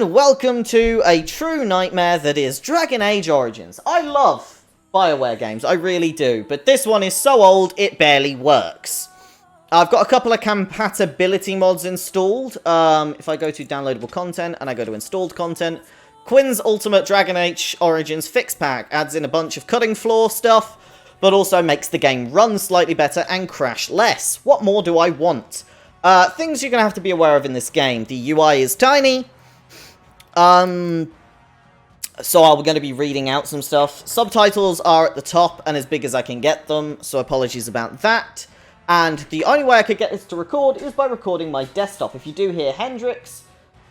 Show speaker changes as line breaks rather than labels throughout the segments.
and welcome to a true nightmare that is Dragon Age Origins. I love BioWare games, I really do, but this one is so old it barely works. I've got a couple of compatibility mods installed. If I go to downloadable content and I go to installed content, Quinn's Ultimate Dragon Age Origins Fix Pack adds in a bunch of cutting floor stuff, but also makes the game run slightly better and crash less. What more do I want? Things you're going to have to be aware of in this game. The UI is tiny. So I'm going to be reading out some stuff. Subtitles are at the top and as big as I can get them, so apologies about that. And the only way I could get this to record is by recording my desktop. If you do hear Hendrix,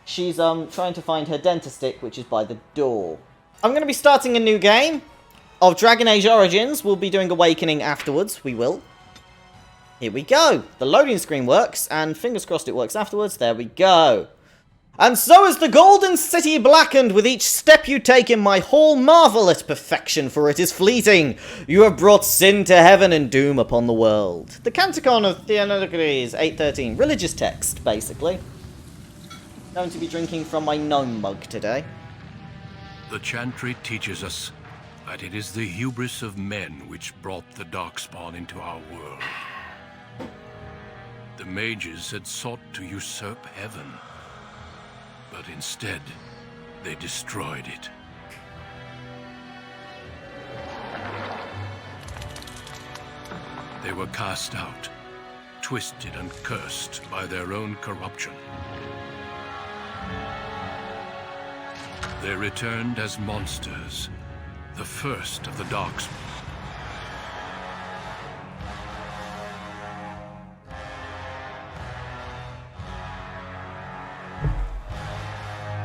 she's trying to find her dentist stick, which is by the door. I'm going to be starting a new game of Dragon Age Origins. We'll be doing Awakening afterwards. We will. Here we go. The loading screen works, and fingers crossed it works afterwards. There we go. And so is the Golden City blackened with each step you take in my hall. Marvel at perfection, for it is fleeting. You have brought sin to heaven and doom upon the world. The Canticon of Theonoticles 813. Religious text, basically. Going to be drinking from my gnome mug today.
The chantry teaches us that it is the hubris of men which brought the Darkspawn into our world. The mages had sought to usurp heaven, but instead, they destroyed it. They were cast out, twisted and cursed by their own corruption. They returned as monsters, the first of the Darkspawn.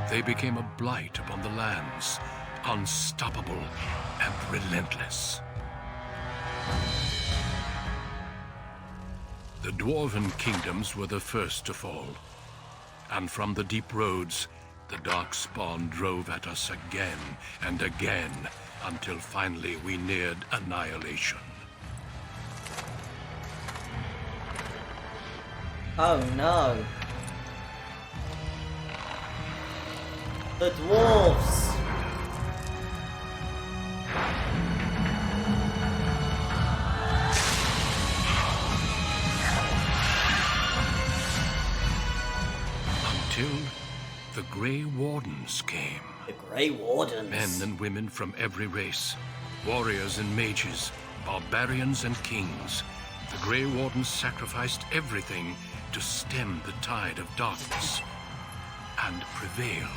They became a blight upon the lands, unstoppable and relentless. The Dwarven kingdoms were the first to fall, and from the deep roads, the Darkspawn drove at us again and again, until finally we neared annihilation.
Oh no. The dwarves!
Until the Grey Wardens came.
The Grey Wardens.
Men and women from every race. Warriors and mages, barbarians and kings. The Grey Wardens sacrificed everything to stem the tide of darkness. And prevailed.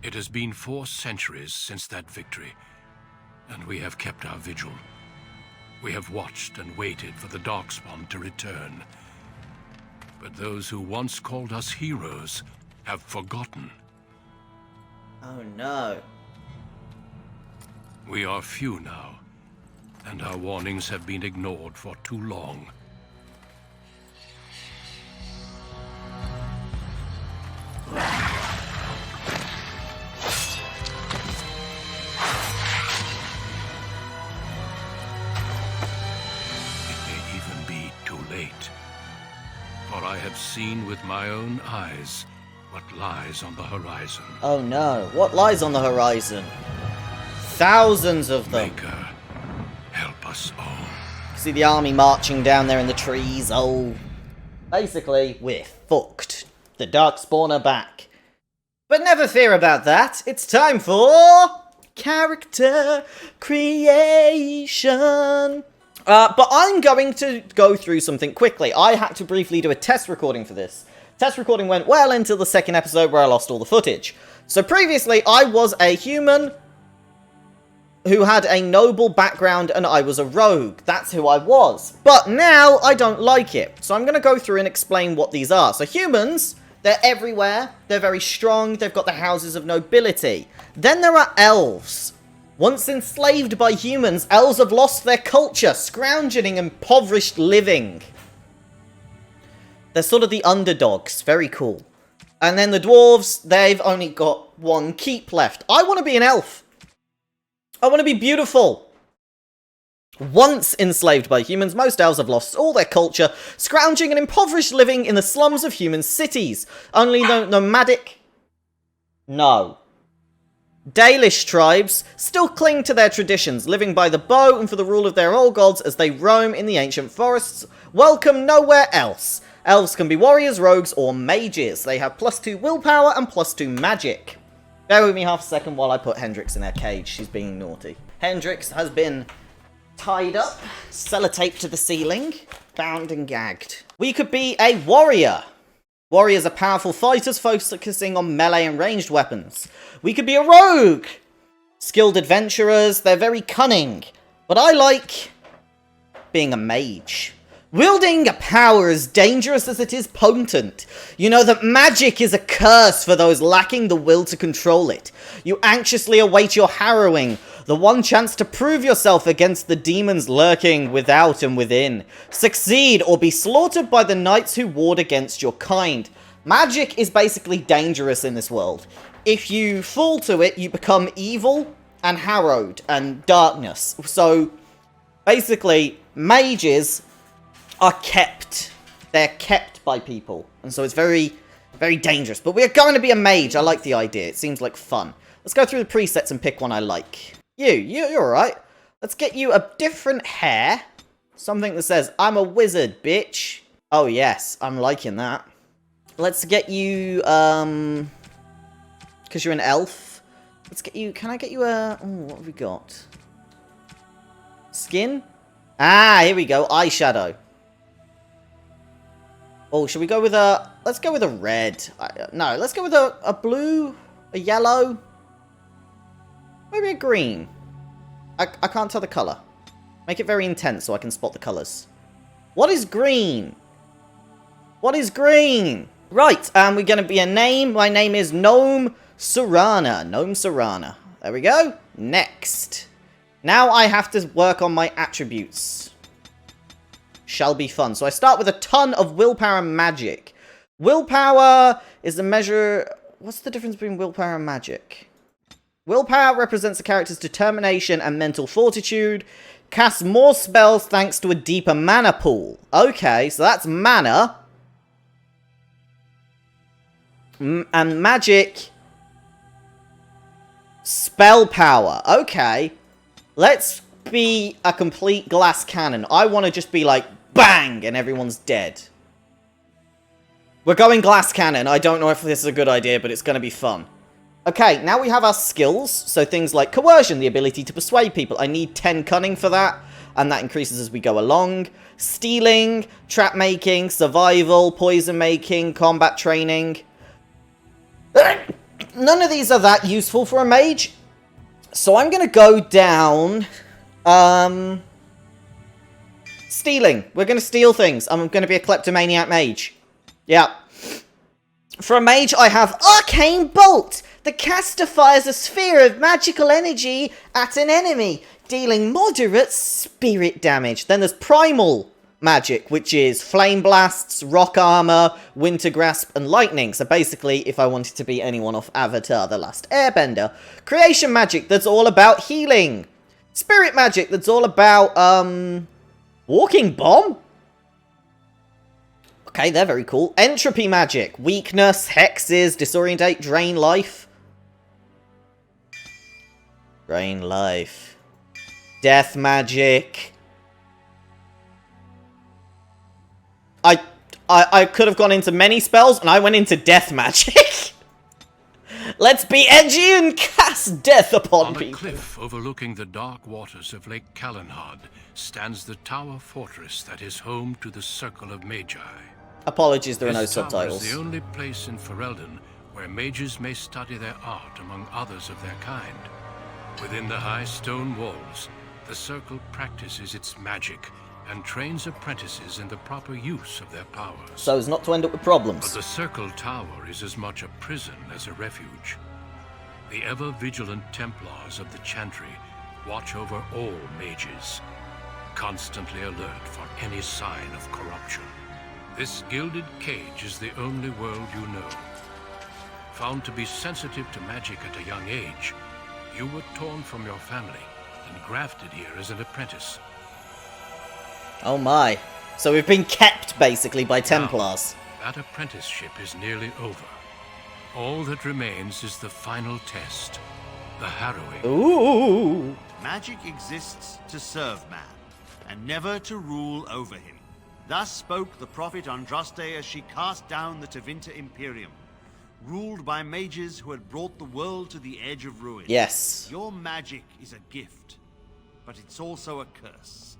It has been 4 centuries since that victory, and we have kept our vigil. We have watched and waited for the Darkspawn to return. But those who once called us heroes have forgotten.
Oh no.
We are few now, and our warnings have been ignored for too long. For I have seen with my own eyes what lies on the horizon.
Oh no, what lies on the horizon? Thousands of them.
Maker, help us all.
See the army marching down there in the trees. Oh. Basically, we're fucked. The Darkspawn are back. But never fear about that. It's time for character creation. But I'm going to go through something quickly. I had to briefly do a test recording for this. Test recording went well until the second episode where I lost all the footage. So previously, I was a human who had a noble background and I was a rogue. That's who I was. But now, I don't like it. So I'm going to go through and explain what these are. So humans, They're everywhere. They're very strong. They've got the houses of nobility. Then there are elves. Once enslaved by humans, elves have lost their culture, scrounging and impoverished living. They're sort of the underdogs. Very cool. And then the dwarves, they've only got one keep left. I want to be an elf. I want to be beautiful. Once enslaved by humans, most elves have lost all their culture, scrounging and impoverished living in the slums of human cities. Only nomadic... No. Dalish tribes still cling to their traditions, living by the bow and for the rule of their old gods as they roam in the ancient forests. Welcome nowhere else. Elves can be warriors, rogues, or mages. They have +2 willpower and +2 magic. Bear with me half a second while I put Hendrix in her cage. She's being naughty. Hendrix has been tied up, sellotaped to the ceiling, bound and gagged. We could be a warrior. Warriors are powerful fighters focusing on melee and ranged weapons. We could be a rogue. Skilled adventurers, they're very cunning. But I like being a mage. Wielding a power as dangerous as it is potent. You know that magic is a curse for those lacking the will to control it. You anxiously await your harrowing, the one chance to prove yourself against the demons lurking without and within. Succeed or be slaughtered by the knights who ward against your kind. Magic is basically dangerous in this world. If you fall to it, you become evil and harrowed and darkness. So, basically, mages are kept. They're kept by people. And so it's very, very dangerous. But we're going to be a mage. I like the idea. It seems like fun. Let's go through the presets and pick one I like. You're alright. Let's get you a different hair. Something that says, I'm a wizard, bitch. Oh, yes. I'm liking that. Let's get you, because you're an elf. Let's get you, can I get you a, oh, what have we got? Skin? Ah, here we go. Eyeshadow. Oh, should we go with a... Let's go with a red. No, let's go with a blue, a yellow. Maybe a green. I can't tell the colour. Make it very intense so I can spot the colours. What is green? What is green? Right, and we're going to be a name. My name is Gnome Serana. Gnome Serana. There we go. Next. Now I have to work on my attributes. Shall be fun. So I start with a ton of willpower and magic. Willpower is the measure... What's the difference between willpower and magic? Willpower represents a character's determination and mental fortitude. Casts more spells thanks to a deeper mana pool. Okay, so that's mana. And magic... Spell power. Okay. Let's be a complete glass cannon. I want to just be like, bang, and everyone's dead. We're going glass cannon. I don't know if this is a good idea, but it's going to be fun. Okay, now we have our skills. So things like coercion, the ability to persuade people. I need 10 cunning for that, and that increases as we go along. Stealing, trap making, survival, poison making, combat training. None of these are that useful for a mage. So I'm going to go down... Stealing. We're going to steal things. I'm going to be a kleptomaniac mage. Yeah. For a mage, I have Arcane Bolt. The caster fires a sphere of magical energy at an enemy, dealing moderate spirit damage. Then there's Primal Magic, which is Flame Blasts, Rock Armor, Winter Grasp, and Lightning. So basically, if I wanted to be anyone off Avatar: The Last Airbender. Creation Magic, that's all about healing. Spirit Magic, that's all about, Walking Bomb? Okay, they're very cool. Entropy Magic, Weakness, Hexes, Disorientate, Drain Life. Drain Life. Death Magic. I could have gone into many spells, and I went into Death Magic. Let's be edgy and cast death upon people.
On a cliff overlooking the dark waters of Lake Calenhad stands the tower fortress that is home to the Circle of Magi.
Apologies, there are no
This tower
subtitles.
is the only place in Ferelden where mages may study their art among others of their kind. Within the high stone walls, the Circle practices its magic and trains apprentices in the proper use of their powers.
So as not to end up with
But
problems.
the Circle Tower is as much a prison as a refuge. The ever-vigilant Templars of the Chantry watch over all mages, constantly alert for any sign of corruption. This gilded cage is the only world you know. Found to be sensitive to magic at a young age, you were torn from your family and grafted here as an apprentice.
Oh my. So we've been kept, basically, by Templars.
Now, that apprenticeship is nearly over. All that remains is the final test, the harrowing.
Ooh.
Magic exists to serve man, and never to rule over him. Thus spoke the prophet Andraste as she cast down the Tevinter Imperium, ruled by mages who had brought the world to the edge of ruin.
Yes.
Your magic is a gift, but it's also a curse.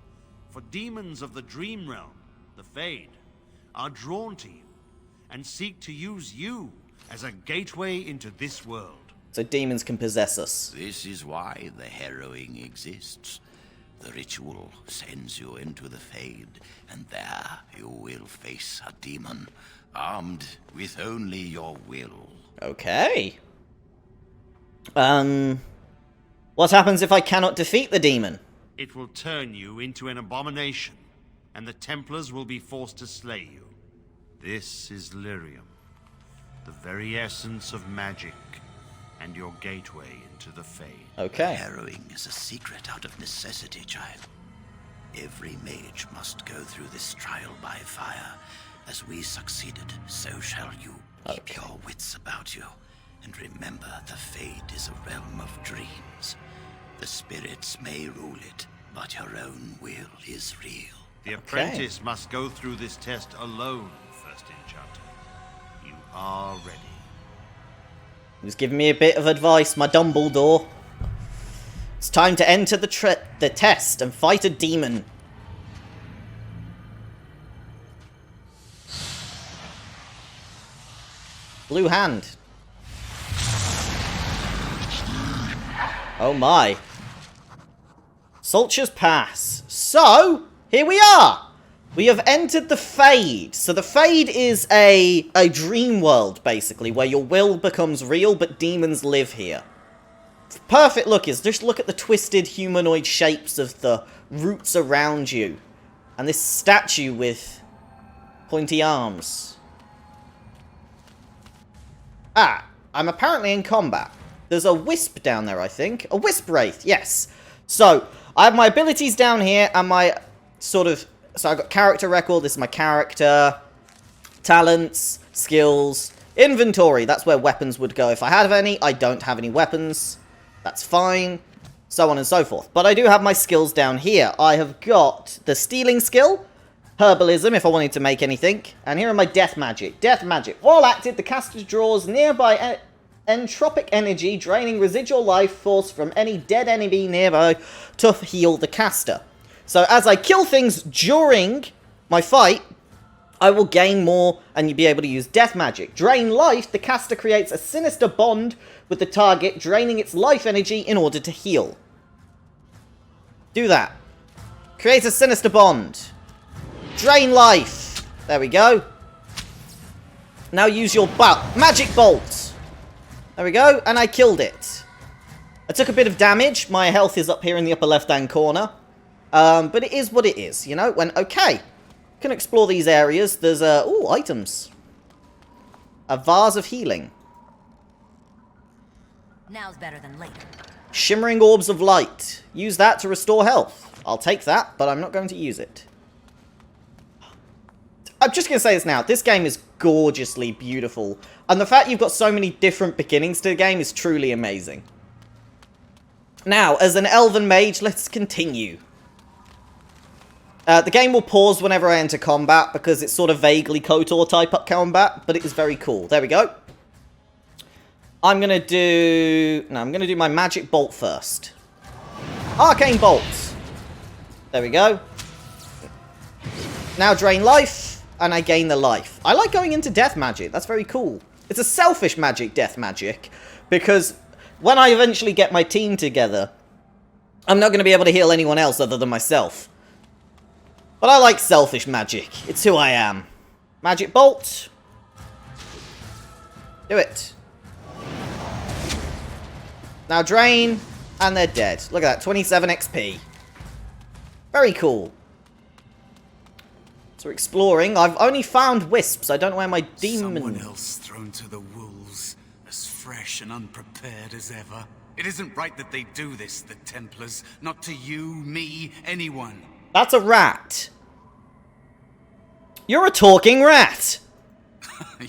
For demons of the Dream Realm, the Fade, are drawn to you, and seek to use you as a gateway into this world.
So demons can possess us.
This is why the harrowing exists. The ritual sends you into the Fade, and there you will face a demon, armed with only your will.
Okay. What happens if I cannot defeat the demon?
It will turn you into an abomination, and the Templars will be forced to slay you. This is Lyrium, the very essence of magic, and your gateway into the Fade.
Okay.
Harrowing is a secret out of necessity, child. Every mage must go through this trial by fire. As we succeeded, so shall you. Keep your wits about you, and remember the Fade is a realm of dreams. The spirits may rule it, but your own will is real.
The apprentice must go through this test alone, First Enchanter. You are ready.
He was giving me a bit of advice, my Dumbledore. It's time to enter the test and fight a demon. Blue hand. Oh my. Sulcher's Pass. So, here we are. We have entered the Fade. So the Fade is a dream world, basically, where your will becomes real, but demons live here. Perfect look is, just look at the twisted humanoid shapes of the roots around you. And this statue with pointy arms. Ah, I'm apparently in combat. There's a wisp down there, I think. A wisp wraith, yes. So, I have my abilities down here, and my sort of... So I've got character record, this is my character, talents, skills, inventory, that's where weapons would go if I had any. I don't have any weapons, that's fine, so on and so forth. But I do have my skills down here. I have got the stealing skill, herbalism if I wanted to make anything, and here are my death magic. Death magic, while active, the caster draws nearby entropic energy, draining residual life force from any dead enemy nearby to heal the caster. So as I kill things during my fight, I will gain more and you'll be able to use death magic. Drain life, the caster creates a sinister bond with the target, draining its life energy in order to heal. Do that. Create a sinister bond. Drain life. There we go. Now use your magic bolt. There we go, and I killed it. I took a bit of damage. My health is up here in the upper left-hand corner. But it is what it is, you know? Okay. Can explore these areas. There's, ooh, items. A vase of healing.
Now's better than later.
Shimmering orbs of light. Use that to restore health. I'll take that, but I'm not going to use it. I'm just going to say this now. This game is gorgeously beautiful. And the fact you've got so many different beginnings to the game is truly amazing. Now, as an elven mage, let's continue. The game will pause whenever I enter combat, because it's sort of vaguely KOTOR type up combat, but it is very cool. There we go. I'm going to do my magic bolt first. Arcane bolt. There we go. Now drain life, and I gain the life. I like going into death magic. That's very cool. It's a selfish magic, death magic, because when I eventually get my team together, I'm not going to be able to heal anyone else other than myself. But I like selfish magic. It's who I am. Magic bolt. Do it. Now drain, and they're dead. Look at that, 27 XP. Very cool. So we're exploring. I've only found wisps. I don't know where my demon...
Someone else thrown to the wolves, as fresh and unprepared as ever. It isn't right that they do this, the Templars. Not to you, me, anyone.
That's a rat. You're a talking rat.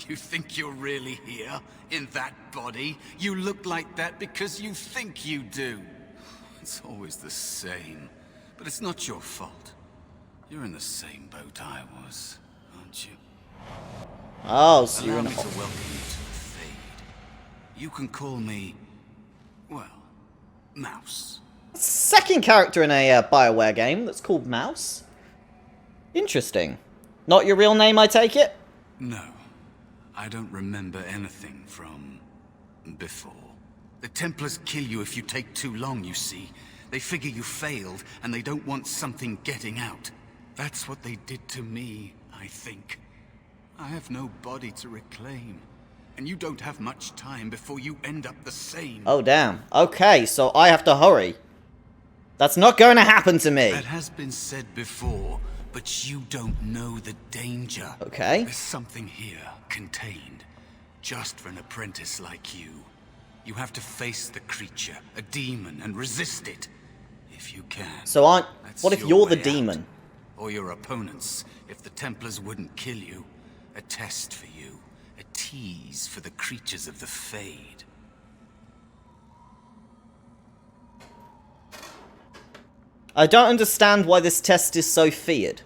You think you're really here? In that body? You look like that because you think you do. It's always the same. But it's not your fault. You're in the same boat I was, aren't you?
Oh, so you're
Allow
an...
me to welcome you to the Fade. You can call me, well, Mouse.
Second character in a BioWare game that's called Mouse. Interesting. Not your real name, I take it?
No. I don't remember anything from before. The Templars kill you if you take too long, you see. They figure you failed, and they don't want something getting out. That's what they did to me, I think. I have no body to reclaim, and you don't have much time before you end up the same.
Oh, damn. Okay, so I have to hurry. That's not going to happen to me.
That has been said before, but you don't know the danger.
Okay.
There's something here, contained, just for an apprentice like you. You have to face the creature, a demon, and resist it, if you can.
So
That's
what if
your
you're the
way out.
demon?
Or your opponents, if the Templars wouldn't kill you. A test for you, a tease for the creatures of the Fade.
I don't understand why this test is so feared.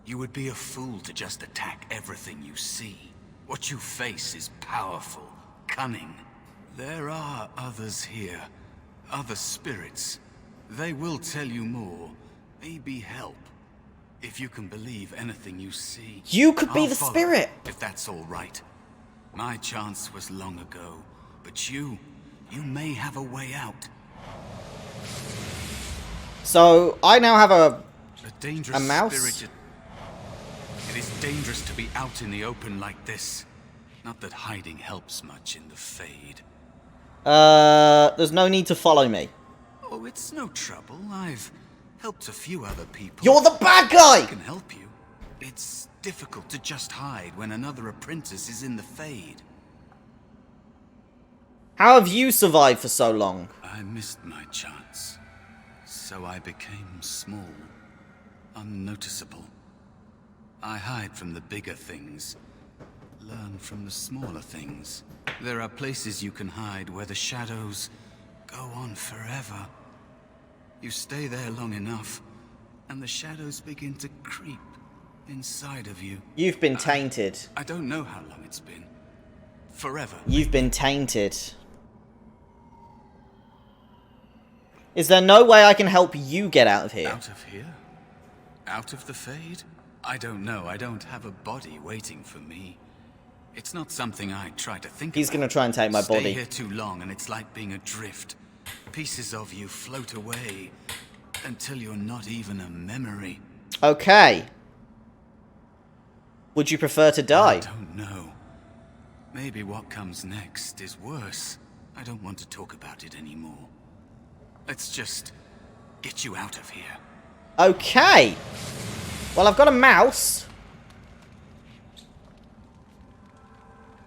You would be a fool to just attack everything you see. What you face is powerful, cunning. There are others here, other spirits. They will tell you more, maybe help. If you can believe anything you see.
You could be
I'll
the
follow,
spirit.
if that's all right. My chance was long ago, but you may have a way out.
So I now have
A dangerous
mouse?
spirit. It is dangerous to be out in the open like this. Not that hiding helps much in the Fade.
there's no need to follow me.
Oh, it's no trouble. I've helped a few other people.
You're the bad
I
guy!
can help you. It's difficult to just hide when another apprentice is in the Fade.
How have you survived for so long?
I missed my chance. So I became small. Unnoticeable. I hide from the bigger things. Learn from the smaller things. There are places you can hide where the shadows go on forever. You stay there long enough, and the shadows begin to creep inside of you.
You've been tainted.
I don't know how long it's been. Forever.
You've been tainted. Is there no way I can help you get out of here?
Out of here? Out of the Fade? I don't know. I don't have a body waiting for me. It's not something I try to think
He's
about.
gonna try and take my
Stay
body.
here too long and it's like being adrift. Pieces of you float away until you're not even a memory.
Okay. Would you prefer to
I
die?
don't know. Maybe what comes next is worse. I don't want to talk about it anymore. Let's just get you out of here.
Okay. Well, I've got a mouse.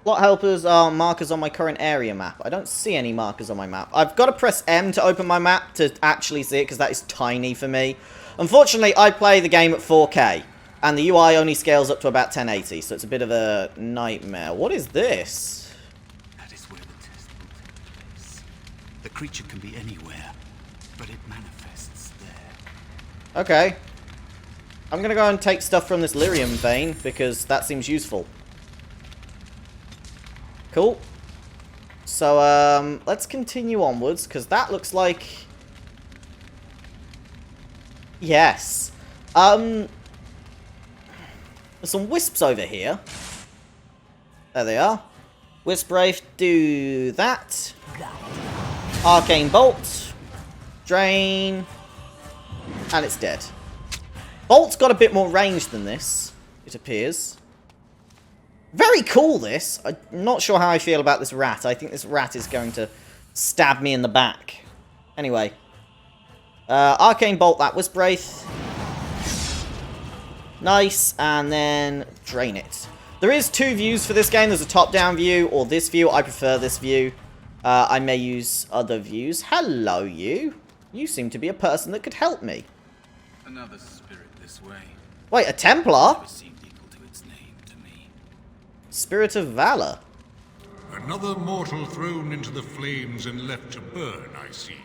Plot helpers are markers on my current area map. I don't see any markers on my map. I've got to press M to open my map to actually see it, because that is tiny for me. Unfortunately, I play the game at 4K, and the UI only scales up to about 1080, so it's a bit of a nightmare. What is this?
That is where the test will take place. The creature can be anywhere, but it manifests there.
Okay. I'm gonna go and take stuff from this lyrium vein, because that seems useful. Cool. So, let's continue onwards, because that looks like... Yes. There's some wisps over here. There they are. Wisp Wraith, do that. Arcane Bolt. Drain. And it's dead. Bolt's got a bit more range than this, it appears. Very cool, this. I'm not sure how I feel about this rat. I think this rat is going to stab me in the back. Anyway. Arcane Bolt, that was Wraith. Nice, and then drain it. There is 2 views for this game. There's a top-down view or this view. I prefer this view. I may use other views. Hello, you. You seem to be a person that could help me.
Another spirit this way.
Wait, a Templar?
Never seemed equal to its name to me.
Spirit of Valor.
Another mortal thrown into the flames and left to burn, I see.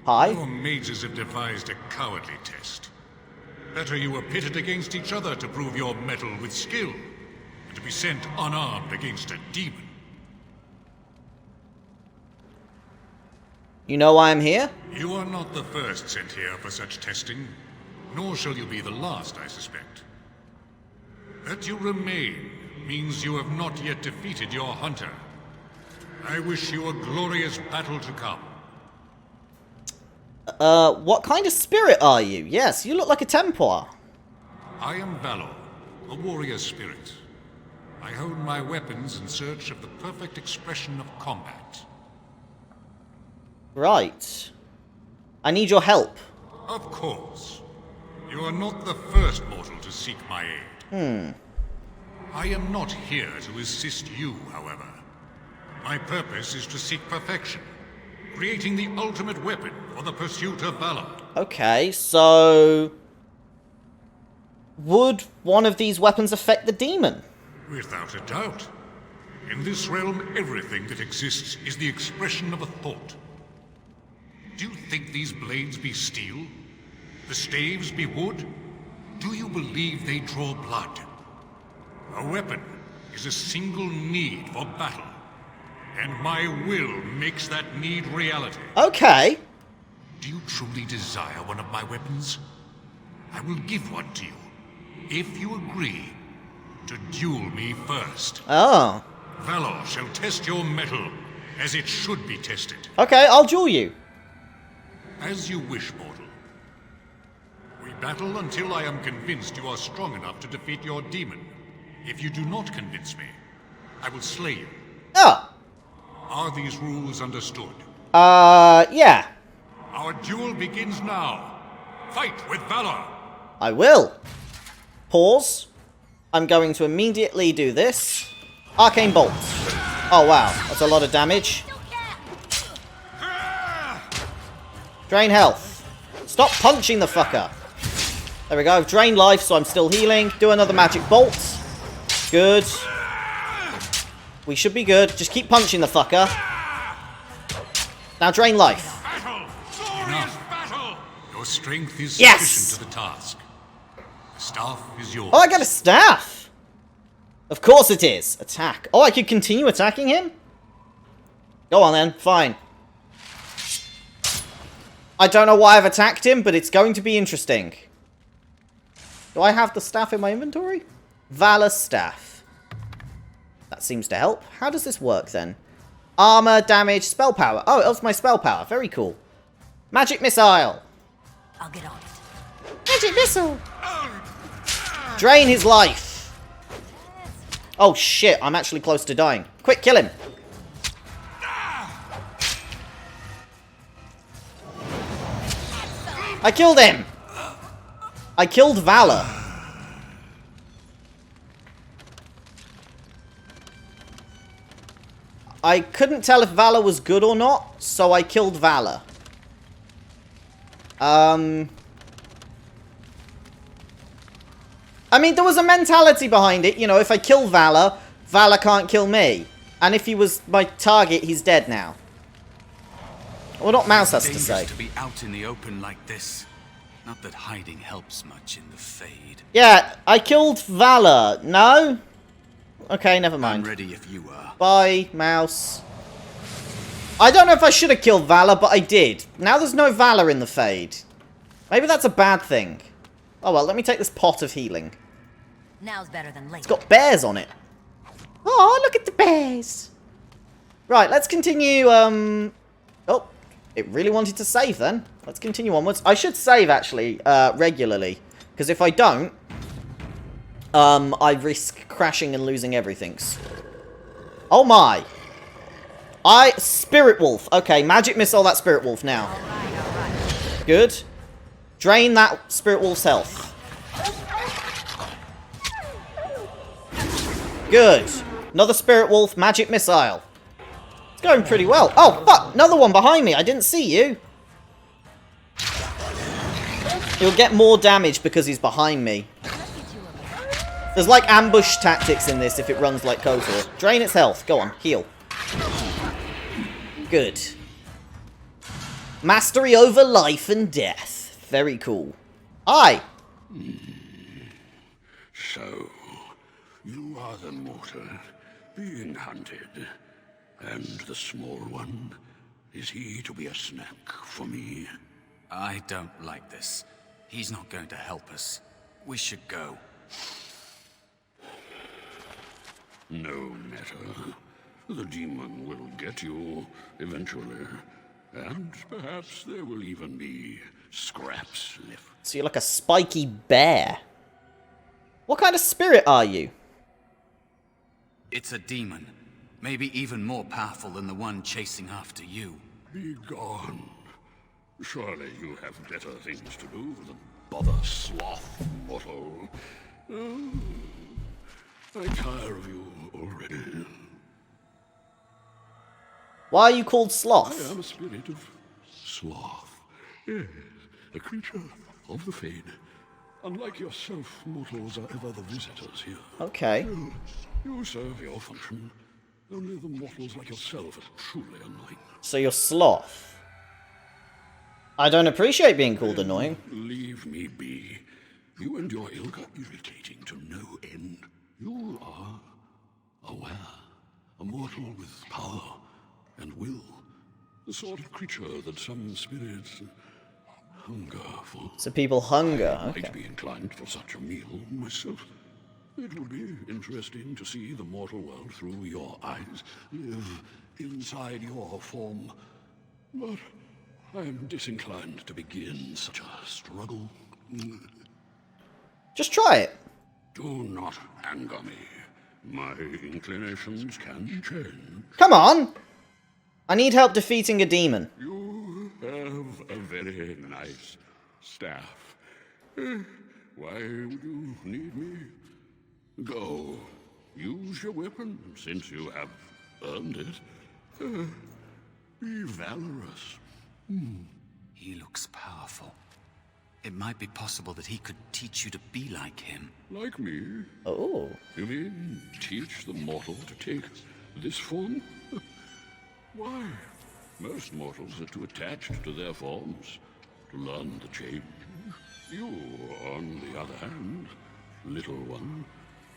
Hi.
Your mages have devised a cowardly test. Better you were pitted against each other to prove your mettle with skill, and to be sent unarmed against a demon.
You know why I'm here?
You are not the first sent here for such testing, nor shall you be the last, I suspect. That you remain means you have not yet defeated your hunter. I wish you a glorious battle to come.
What kind of spirit are you? Yes, you look like a Templar.
I am Valor, a warrior spirit. I hone my weapons in search of the perfect expression of combat.
Right. I need your help.
Of course. You are not the first mortal to seek my aid. I am not here to assist you, however. My purpose is to seek perfection, creating the ultimate weapon for the pursuit of Valor.
Okay, so... would one of these weapons affect the demon?
Without a doubt. In this realm, everything that exists is the expression of a thought. Do you think these blades be steel? The staves be wood? Do you believe they draw blood? A weapon is a single need for battle, and my will makes that need reality.
Okay.
Do you truly desire one of my weapons? I will give one to you, if you agree to duel me first.
Oh.
Valor shall test your mettle as it should be tested.
Okay, I'll duel you.
As you wish, mortal. We battle until I am convinced you are strong enough to defeat your demon. If you do not convince me, I will slay you.
Oh.
Are these rules understood?
Yeah.
Our duel begins now. Fight with Valor!
I will. Pause. I'm going to immediately do this. Arcane Bolt. Oh, wow. That's a lot of damage. Drain health. Stop punching the fucker. There we go. I've drained life, so I'm still healing. Do another magic bolt. Good. We should be good. Just keep punching the fucker. Now drain life.
Enough. Your strength is
Yes!
sufficient to the task. The staff is yours.
Oh, I got a staff. Of course it is. Attack. Oh, I could continue attacking him? Go on then. Fine. I don't know why I've attacked him, but it's going to be interesting. Do I have the staff in my inventory? Valor staff. That seems to help. How does this work then? Armor, damage, spell power. Oh, it ups my spell power. Very cool. Magic missile.
I'll get on it.
Magic missile. Drain his life. Oh shit, I'm actually close to dying. Quick, kill him. I killed him! I killed Valor. I couldn't tell if Valor was good or not, so I killed Valor. I mean, there was a mentality behind it. You know, if I kill Valor, Valor can't kill me. And if he was my target, he's dead now. Well, what Mouse has to say.
To be out in the open like this. Not that hiding helps much in the Fade.
Yeah, I killed Valor. No? Okay, never mind.
I'm ready if you are.
Bye, Mouse. I don't know if I should have killed Valor, but I did. Now there's no Valor in the Fade. Maybe that's a bad thing. Oh well, let me take this pot of healing.
Now's better than later.
It's got bears on it. Oh, look at the bears. Right, let's continue, Oh, it really wanted to save then. Let's continue onwards. I should save, actually, regularly. Because if I don't, I risk crashing and losing everything. Oh my! Spirit Wolf. Okay, magic missile that Spirit Wolf now.
Alright.
Good. Drain that Spirit Wolf's health. Good. Another Spirit Wolf, magic missile. It's going pretty well. Oh, fuck! Another one behind me. I didn't see you. He'll get more damage because he's behind me. There's like ambush tactics in this if it runs like KOTOR. Drain its health. Go on, heal. Good. Mastery over life and death. Very cool. Aye.
So, you are the mortal being hunted. And the small one, is he to be a snack for me?
I don't like this. He's not going to help us. We should go.
No matter. The demon will get you eventually. And perhaps there will even be scraps left.
So you're like a spiky bear. What kind of spirit are you?
It's a demon. Maybe even more powerful than the one chasing after you.
Be gone. Surely you have better things to do than bother sloth, mortal. I tire of you already.
Why are you called
I
Sloth?
am a spirit of sloth. Yes, a creature of the Fade. Unlike yourself, mortals are ever the visitors here.
Okay.
You serve your function. Only the mortals like yourself are truly annoying.
So you're Sloth. I don't appreciate being called annoying.
Leave me be. You and your ilk are irritating to no end. You are aware, a mortal with power and will. The sort of creature that some spirits hunger for.
So people hunger.
I
Okay.
might be inclined for such a meal myself. It would be interesting to see the mortal world through your eyes, live inside your form. But I am disinclined to begin such a struggle.
Just try it.
Do not anger me. My inclinations can change.
Come on! I need help defeating a demon.
You have a very nice staff. Why would you need me? Go. Use your weapon, since you have earned it. Be valorous.
He looks powerful. It might be possible that he could teach you to be like him.
Like me?
Oh.
You mean teach the mortal to take this form? Why? Most mortals are too attached to their forms to learn the change. You, on the other hand, little one,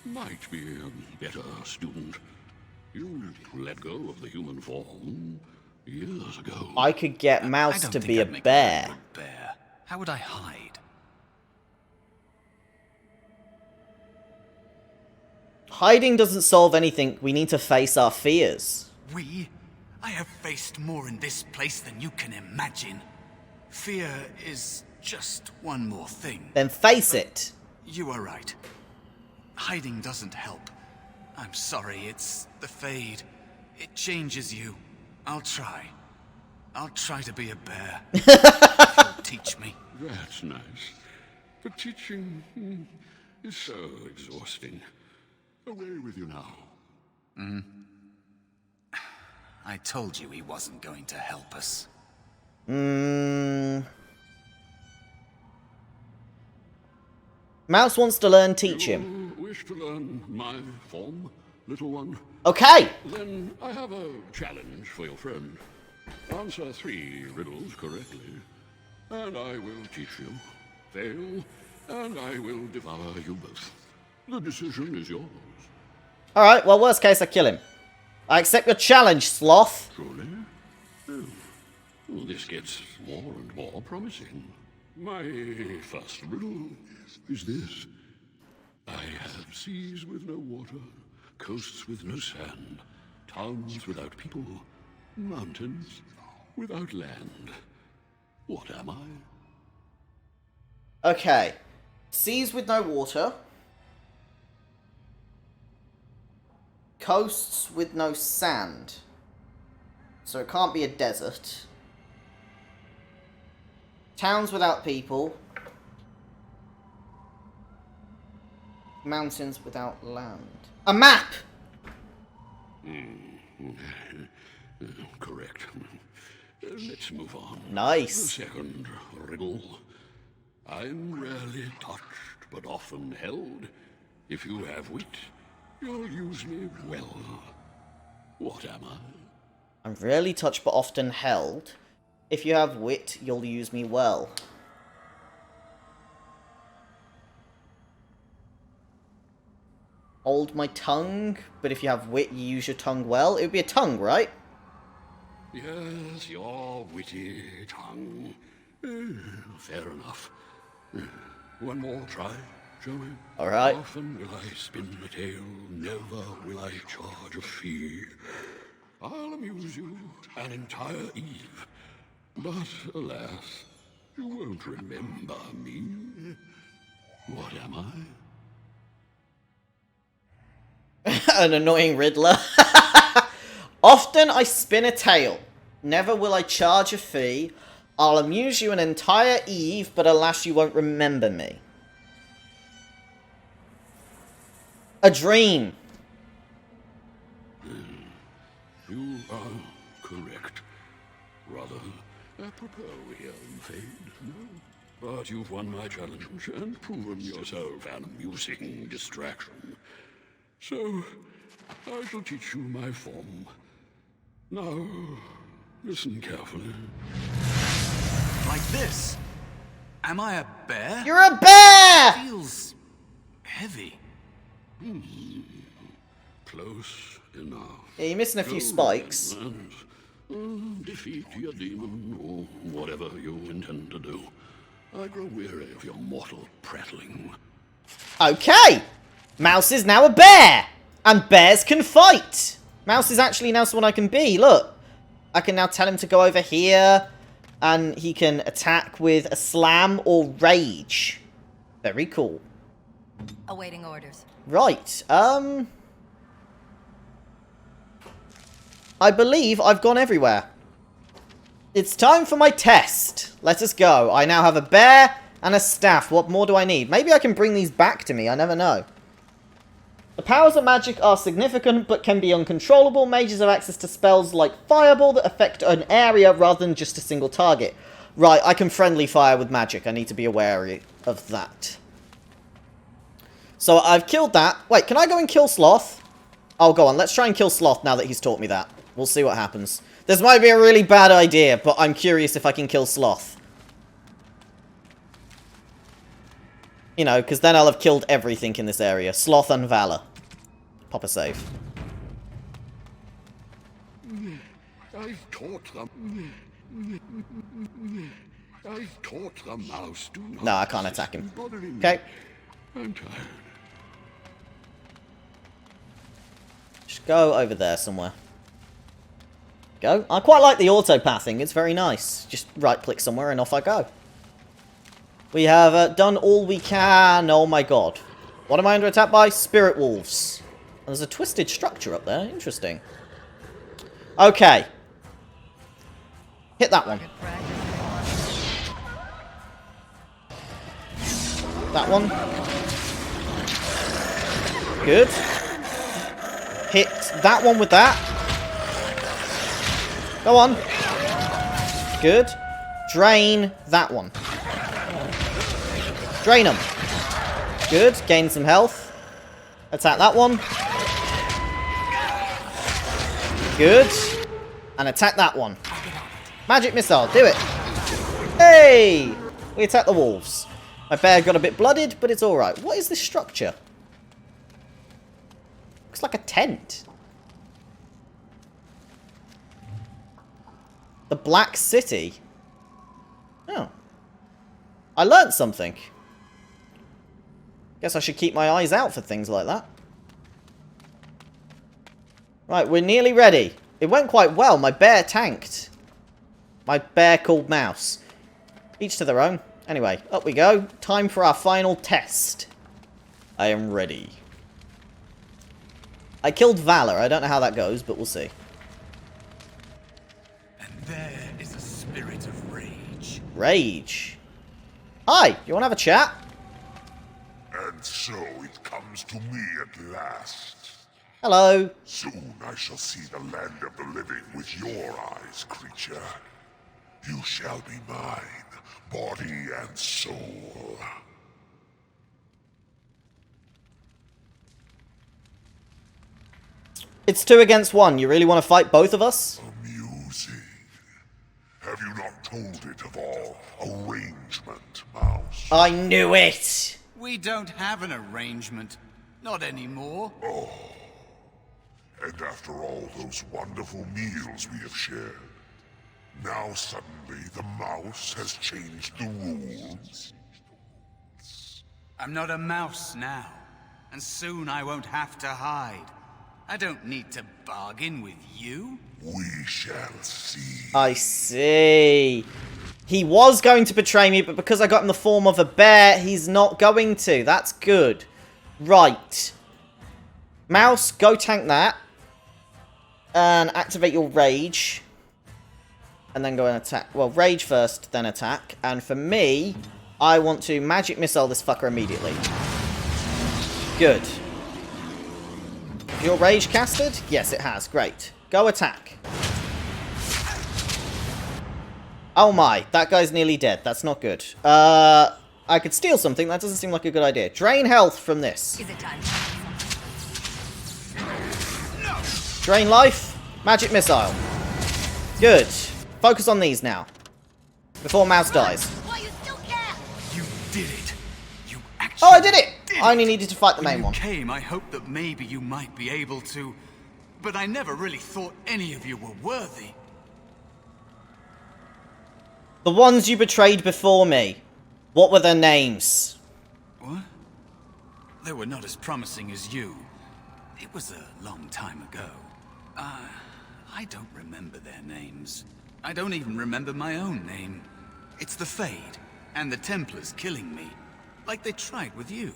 might be a better student. You let go of the human form years ago.
I could get
I
Mouse
don't
to
think
be a
I'd make
bear.
good bear. How would I hide?
Hiding doesn't solve anything. We need to face our fears.
I have faced more in this place than you can imagine. Fear is just one more thing.
Then face it.
You are right. Hiding doesn't help. I'm sorry, it's the Fade. It changes you. I'll try. I'll try to be a bear. If you'll teach me.
That's nice. But teaching is so exhausting. Away with you now.
I told you he wasn't going to help us.
Mouse wants to learn, teach him.
You wish to learn my form, little one?
Okay.
Then I have a challenge for your friend. Answer 3 riddles correctly, and I will teach you. Fail, and I will devour you both. The decision is yours.
Alright, well, worst case, I kill him. I accept your challenge, Sloth.
Truly? Oh. Well, this gets more and more promising. My first riddle is this. I have seas with no water, coasts with no sand, towns without people, mountains without land. What am I?
Okay. Seas with no water. Coasts with no sand. So it can't be a desert. Towns without people. Mountains without land. A map!
Correct. Let's move on.
Nice.
The second riddle. I'm rarely touched, but often held. If you have wit, you'll use me well. What am I?
I'm rarely touched but often held. If you have wit, you'll use me well. Hold my tongue, but if you have wit, you use your tongue well. It would be a tongue, right?
Yes, your witty tongue. Fair enough. One more try, shall we?
Alright.
Often will I spin a tale, never will I charge a fee. I'll amuse you an entire eve, but alas, you won't remember me. What am I?
An annoying riddler. Often I spin a tale. Never will I charge a fee. I'll amuse you an entire eve, but alas, you won't remember me. A dream.
You are correct. Rather apropos here, Fade, no? But you've won my challenge and proven yourself an amusing distraction. So, I shall teach you my form. Now, listen carefully.
Like this? Am I a bear?
You're a bear!
Feels heavy.
Close enough.
Yeah, you're missing a few
Go
spikes.
then, and defeat your demon, or whatever you intend to do. I grow weary of your mortal prattling.
Okay! Mouse is now a bear! And bears can fight! Mouse is actually now someone I can be, look. I can now tell him to go over here, and he can attack with a slam or rage. Very cool.
Awaiting orders.
Right, I believe I've gone everywhere. It's time for my test. Let us go. I now have a bear and a staff. What more do I need? Maybe I can bring these back to me. I never know. The powers of magic are significant, but can be uncontrollable. Mages have access to spells like Fireball that affect an area rather than just a single target. Right, I can friendly fire with magic. I need to be aware of that. So I've killed that. Wait, can I go and kill Sloth? Oh, go on. Let's try and kill Sloth now that he's taught me that. We'll see what happens. This might be a really bad idea, but I'm curious if I can kill Sloth. You know, because then I'll have killed everything in this area. Sloth and Valor. Pop a save.
I've taught the mouse to not
No, I can't attack him.
bothering me.
Okay.
I'm tired.
Just go over there somewhere. Go. I quite like the auto-pathing. It's very nice. Just right-click somewhere and off I go. We have done all we can. Oh my god. What am I under attack by? Spirit wolves. There's a twisted structure up there. Interesting. Okay. Hit that one. That one. Good. Hit that one with that. Go on. Good. Drain that one. Drain them. Good. Gain some health. Attack that one. Good. And attack that one. Magic missile. Do it. Hey! We attack the wolves. My bear got a bit blooded, but it's alright. What is this structure? Looks like a tent. The Black City. Oh. I learnt something. Guess I should keep my eyes out for things like that. Right, we're nearly ready. It went quite well. My bear tanked. My bear called Mouse. Each to their own. Anyway, up we go. Time for our final test. I am ready. I killed Valor. I don't know how that goes, but we'll see.
And there is a spirit of rage.
Rage. Hi, you want to have a chat?
And so it comes to me at last.
Hello.
Soon I shall see the land of the living with your eyes, creature. You shall be mine, body and soul.
It's 2 against 1. You really want to fight both of us?
Amusing. Have you not told it of our arrangement, Mouse?
I knew it!
We don't have an arrangement. Not anymore.
And after all those wonderful meals we have shared, now suddenly the mouse has changed the rules?
I'm not a mouse now. And soon I won't have to hide. I don't need to bargain with you.
We shall see.
I see. He was going to betray me, but because I got him the form of a bear, he's not going to. That's good. Right. Mouse, go tank that. And activate your rage. And then go and attack. Well, rage first, then attack. And for me, I want to magic missile this fucker immediately. Good. Your rage casted? Yes, it has. Great. Go attack. Oh my, that guy's nearly dead. That's not good. I could steal something. That doesn't seem like a good idea. Drain health from this.
Is it time?
Drain life. Magic missile. Good. Focus on these now. Before Mouse dies.
Why you still care?
You did it. You actually
Oh, I did it! I only needed to fight the main
When
one.
you came, I hoped that maybe you might be able to... But I never really thought any of you were worthy.
The ones you betrayed before me. What were their names?
What? They were not as promising as you. It was a long time ago. I don't remember their names. I don't even remember my own name. It's the Fade, and the Templars killing me. Like they tried with you.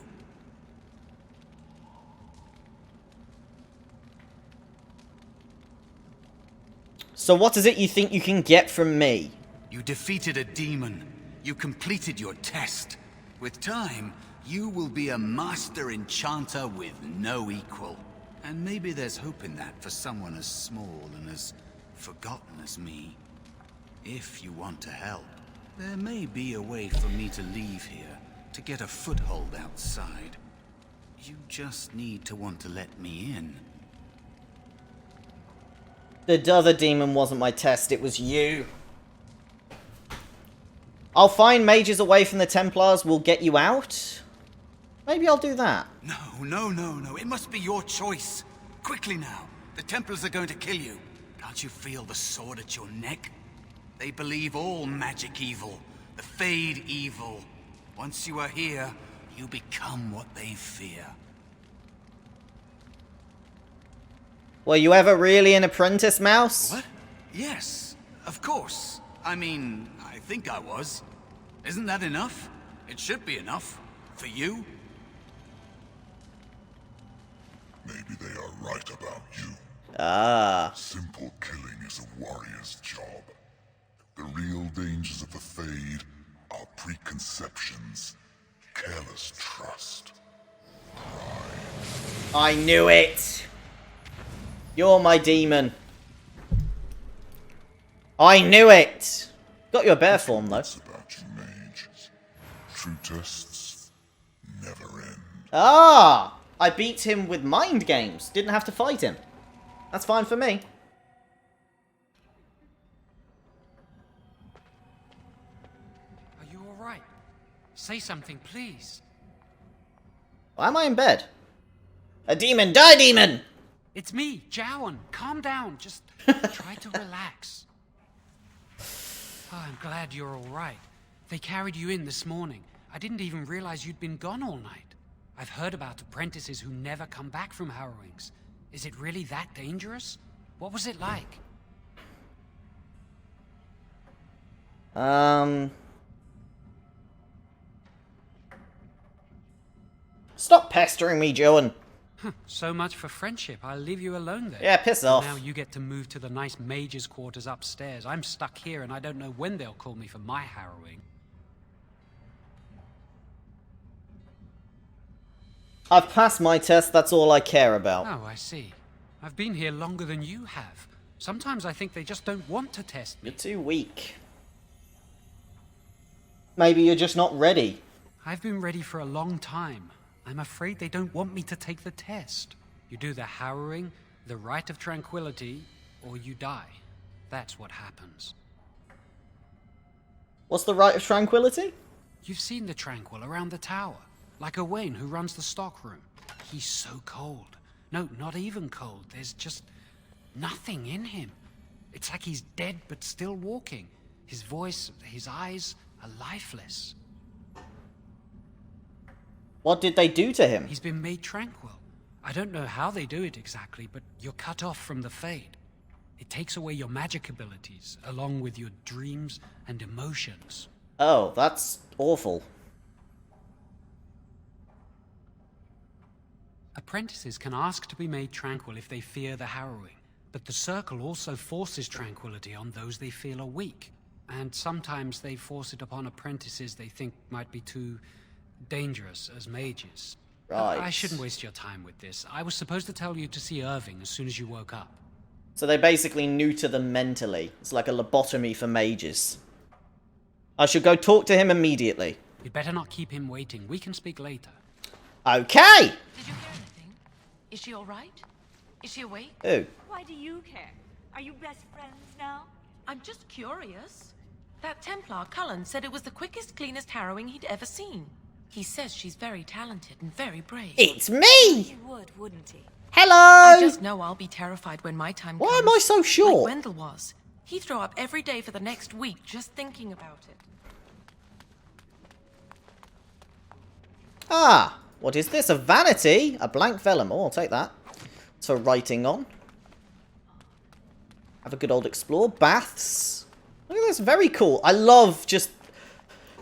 So what is it you think you can get from me?
You defeated a demon. You completed your test. With time, you will be a master enchanter with no equal. And maybe there's hope in that for someone as small and as forgotten as me. If you want to help, there may be a way for me to leave here, to get a foothold outside. You just need to want to let me in.
The other demon wasn't my test, it was you. I'll find mages away from the Templars, we'll get you out. Maybe I'll do that.
No. It must be your choice. Quickly now. The Templars are going to kill you. Can't you feel the sword at your neck? They believe all magic evil. The Fade evil. Once you are here, you become what they fear.
Were you ever really an apprentice, Mouse?
What? Yes, of course. I mean, I think I was. Isn't that enough? It should be enough. For you?
Maybe they are right about you.
Ah.
Simple killing is a warrior's job. The real dangers of the Fade are preconceptions, careless trust, pride.
I knew it! You're my demon. I knew it! Got your bear form, though.
It's about you, mage. True tests never end.
Ah! I beat him with mind games. Didn't have to fight him. That's fine for me.
Are you alright? Say something, please.
Why am I in bed? A demon! Die, demon!
It's me, Jowen. Calm down. Just try to relax. Oh, I'm glad you're alright. They carried you in this morning. I didn't even realize you'd been gone all night. I've heard about apprentices who never come back from harrowings. Is it really that dangerous? What was it like?
Stop pestering me, Joan.
So much for friendship. I'll leave you alone then.
Yeah, piss off.
Now you get to move to the nice mage's quarters upstairs. I'm stuck here and I don't know when they'll call me for my harrowing.
I've passed my test, that's all I care about.
Oh, I see. I've been here longer than you have. Sometimes I think they just don't want to test me.
You're too weak. Maybe you're just not ready.
I've been ready for a long time. I'm afraid they don't want me to take the test. You do the harrowing, the rite of tranquility, or you die. That's what happens.
What's the rite of tranquility?
You've seen the Tranquil around the tower. Like Owen, who runs the stockroom. He's so cold. No, not even cold. There's just nothing in him. It's like he's dead but still walking. His voice, his eyes are lifeless.
What did they do to him?
He's been made tranquil. I don't know how they do it exactly, but you're cut off from the Fade. It takes away your magic abilities, along with your dreams and emotions.
Oh, that's awful.
Apprentices can ask to be made tranquil if they fear the harrowing, but the Circle also forces tranquility on those they feel are weak. And sometimes they force it upon apprentices they think might be too dangerous as mages.
Right.
I shouldn't waste your time with this. I was supposed to tell you to see Irving as soon as you woke up.
So they basically neuter them mentally. It's like a lobotomy for mages. I should go talk to him immediately.
You'd better not keep him waiting. We can speak later.
Okay!
Did you hear anything? Is she all right? Is she awake?
Ooh.
Why do you care? Are you best friends now?
I'm just curious. That Templar, Cullen, said it was the quickest, cleanest harrowing he'd ever seen. He says she's very talented and very brave.
It's me!
He would, wouldn't he?
Hello!
I just know I'll be terrified when my time comes.
Why am I so short?
Like Wendell was. He'd throw up every day for the next week just thinking about it.
Ah, what is this? A vanity? A blank vellum. Oh, I'll take that. It's for writing on. Have a good old explore. Baths. Look at this. Very cool. I love just...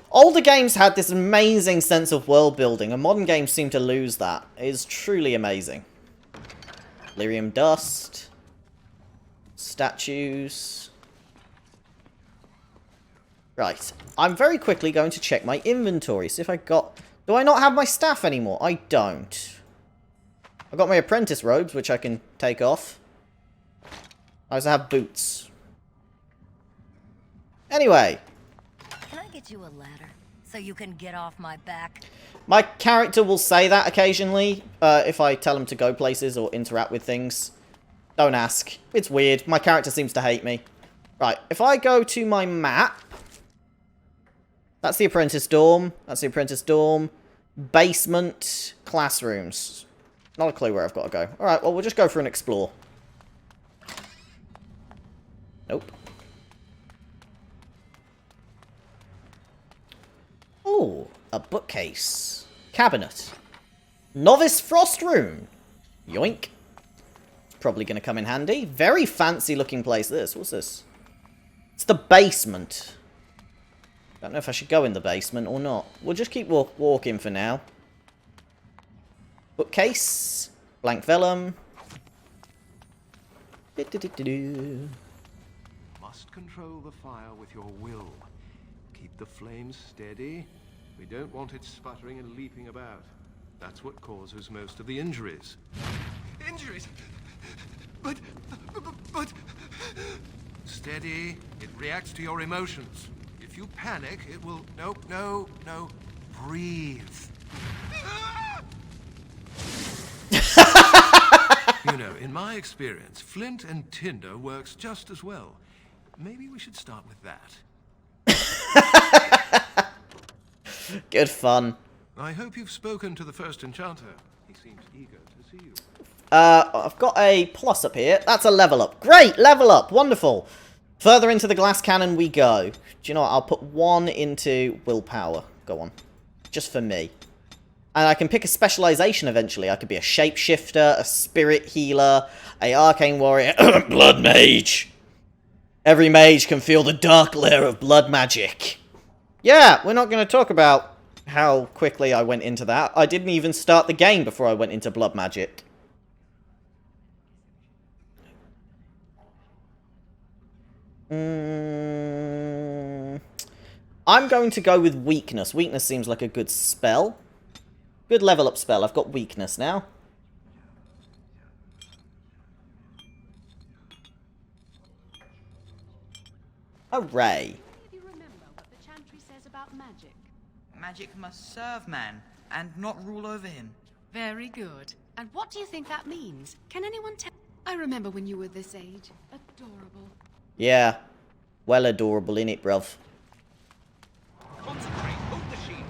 Older games had this amazing sense of world building, and modern games seem to lose that. It is truly amazing. Lyrium dust. Statues. Right. I'm very quickly going to check my inventory. See if I got... Do I not have my staff anymore? I don't. I've got my apprentice robes, which I can take off. I also have boots. Anyway.
Can I get you a ladder so you can get off my back?
My character will say that occasionally if I tell him to go places or interact with things. Don't ask. It's weird. My character seems to hate me. Right, if I go to my map... That's the apprentice dorm. That's the apprentice dorm. Basement. Classrooms. Not a clue where I've got to go. Alright, well, we'll just go for an explore. Nope. Oh, a bookcase. Cabinet. Novice frost room. Yoink. Probably going to come in handy. Very fancy looking place, this. What's this? It's the basement. Don't know if I should go in the basement or not. We'll just keep walking for now. Bookcase. Blank vellum.
Must control the fire with your will. Keep the flames steady. We don't want it sputtering and leaping about. That's what causes most of the injuries. Injuries? But... Steady. It reacts to your emotions. If you panic, it will... No. Breathe. You know, in my experience, flint and tinder works just as well. Maybe we should start with that.
Good fun.
I hope you've spoken to the first enchanter. He seems eager to see you.
I've got a plus up here. That's a level up. Great, level up. Wonderful. Further into the glass cannon we go. Do you know what? I'll put one into willpower. Go on. Just for me. And I can pick a specialization eventually. I could be a shapeshifter, a spirit healer, a arcane warrior, blood mage. Every mage can feel the dark layer of blood magic. Yeah, we're not going to talk about how quickly I went into that. I didn't even start the game before I went into blood magic. I'm going to go with weakness. Weakness seems like a good spell. Good level up spell. I've got weakness now. Hooray.
Do you remember what the chantry says about magic?
Magic must serve man, and not rule over him.
Very good. And what do you think that means? Can anyone tell? I remember when you were this age. Adorable.
Yeah. Well adorable, innit, bruv?
Concentrate. Hold the shield.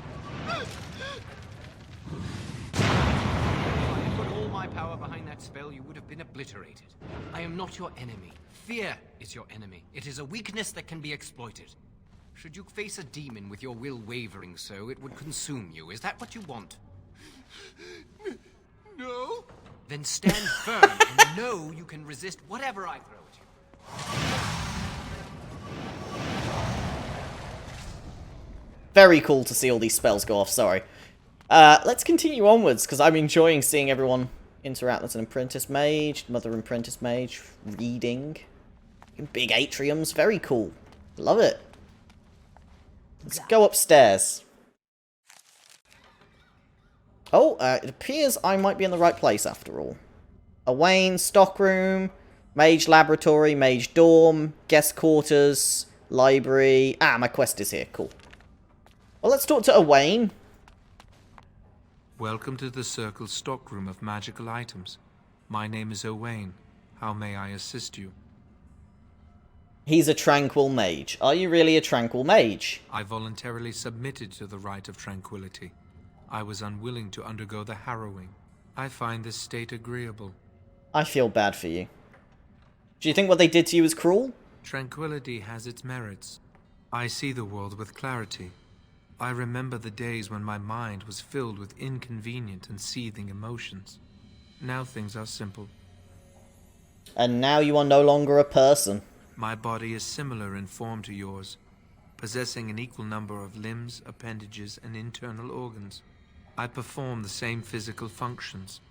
If I had put all my power behind that spell, you would have been obliterated. I am not your enemy. Fear is your enemy. It is a weakness that can be exploited. Should you face a demon with your will wavering so, it would consume you. Is that what you want? No? Then stand firm and know you can resist whatever I throw at you.
Very cool to see all these spells go off, sorry. Let's continue onwards, because I'm enjoying seeing everyone interact. That's an apprentice mage, another apprentice mage, reading. Big atriums, very cool. Love it. Let's go upstairs. Oh, it appears I might be in the right place after all. Owen, stockroom, mage laboratory, mage dorm, guest quarters, library. Ah, my quest is here, cool. Well, let's talk to Owen.
Welcome to the Circle's stockroom of magical items. My name is Owen. How may I assist you?
He's a tranquil mage. Are you really a tranquil mage?
I voluntarily submitted to the rite of tranquility. I was unwilling to undergo the harrowing. I find this state agreeable.
I feel bad for you. Do you think what they did to you was cruel?
Tranquility has its merits. I see the world with clarity. I remember the days when my mind was filled with inconvenient and seething emotions. Now things are simple.
And now you are no longer a person.
My body is similar in form to yours, possessing an equal number of limbs, appendages, and internal organs. I perform the same physical functions.